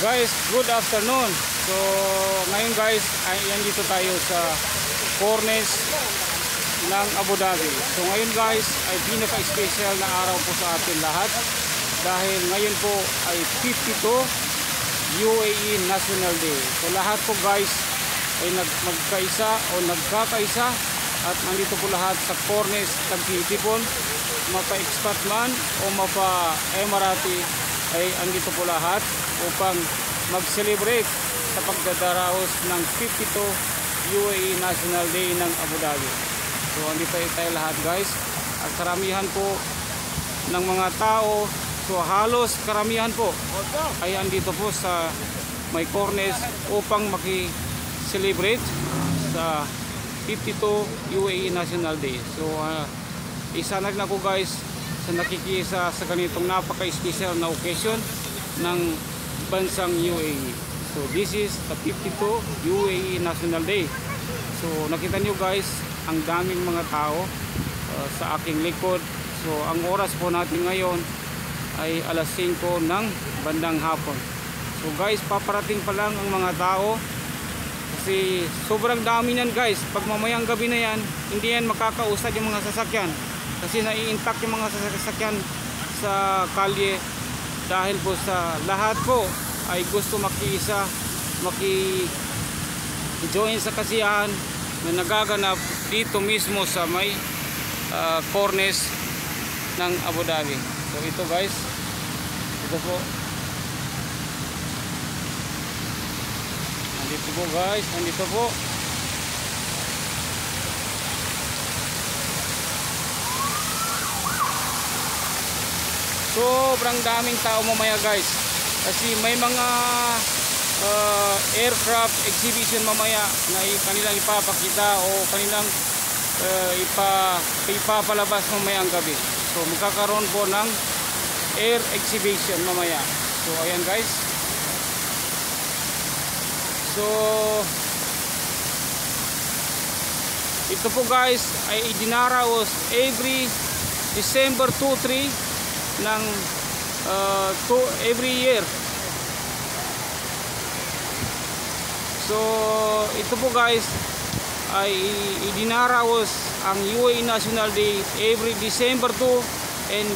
Guys, good afternoon. So ngayon guys, ay andito tayo sa cornice ng Abu Dhabi. So ngayon guys ay pinaka-special na araw po sa atin lahat dahil ngayon po ay 52 UAE National Day. So lahat po guys ay magkaisa o nagkakaisa at nandito po lahat sa cornice tagtitipon, mapa-expat man o mapa-Emirati ay andito po lahat upang mag-celebrate sa pagdadaraos ng 52 UAE National Day ng Abu Dhabi. So andito tayo lahat guys at karamihan po ng mga tao, so halos karamihan po ay andito po sa may cornice upang maki-celebrate sa 52 UAE National Day. So isa na ako guys sa nakikisa sa ganitong napaka-special na occasion ng bansang UAE. So this is the 52 UAE National Day. So nakita nyo guys ang daming mga tao sa aking likod. So ang oras po natin ngayon ay alas 5 ng bandang hapon. So guys, paparating pa lang ang mga tao kasi sobrang dami yan guys. Pag mamayang gabi na yan, hindi yan makakausad yung mga sasakyan kasi nai-intact yung mga sasakyan sa kalye dahil po sa lahat po ay gusto makiisa, maki-join sa kasiyahan na nagaganap dito mismo sa may cornice ng Abu Dhabi. So ito guys, ito po, andito po guys, andito po. Sobrang daming tao mamaya guys kasi may mga aircraft exhibition mamaya na kanilang ipapakita o kanilang ipapalabas mamaya ang gabi. So magkakaroon po ng air exhibition mamaya. So ayan guys, so ito po guys ay idinaraos every December 2-3 ng every year. So ito po guys ay idinaraos ang UAE National Day every December 2 and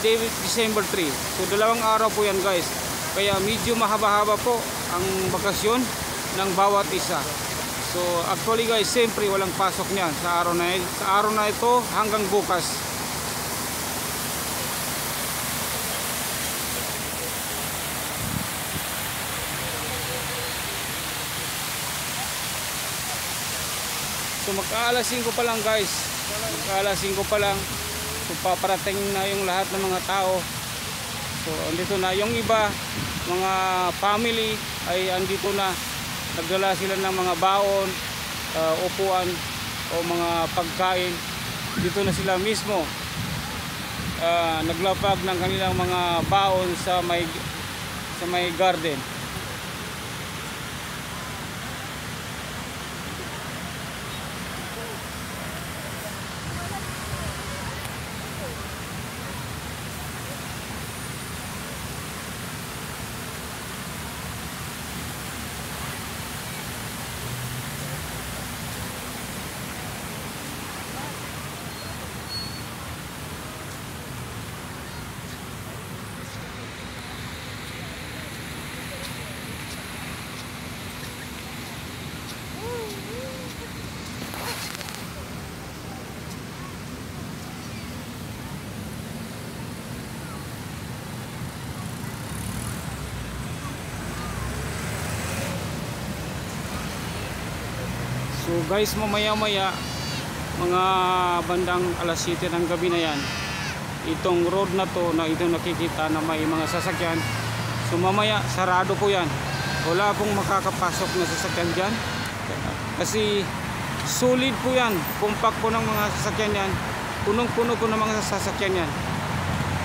December 3. So dalawang araw po yan guys. Kaya medyo mahaba-haba po ang bakasyon ng bawat isa. So actually guys, siyempre walang pasok niyan sa araw na ito hanggang bukas. So magkaalas 5 pa lang guys, magkaalas 5 pa lang. So paparating na yung lahat ng mga tao. So andito na yung iba, mga family ay andito na. Nagdala sila ng mga baon, upuan o mga pagkain. Dito na sila mismo naglapag ng kanilang mga baon sa may garden. So guys, mamaya-maya mga bandang alas 7 ng gabi na yan, itong road na to na itong nakikita na may mga sasakyan, so mamaya sarado po yan. Wala pong makakapasok na sasakyan dyan kasi solid po yan, compact po ng mga sasakyan yan, punong-puno po ng mga sasakyan yan.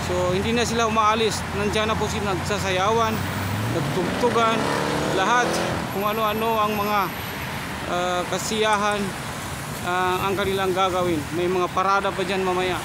So hindi na sila umaalis, nandiyan na po sila nagsasayawan, nagtugtugan, lahat kung ano-ano ang mga kasiyahan ang kanilang gagawin. May mga parada pa dyan mamaya.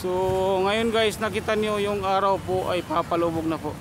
So ngayon guys, nakita nyo yung araw po ay papalubog na po.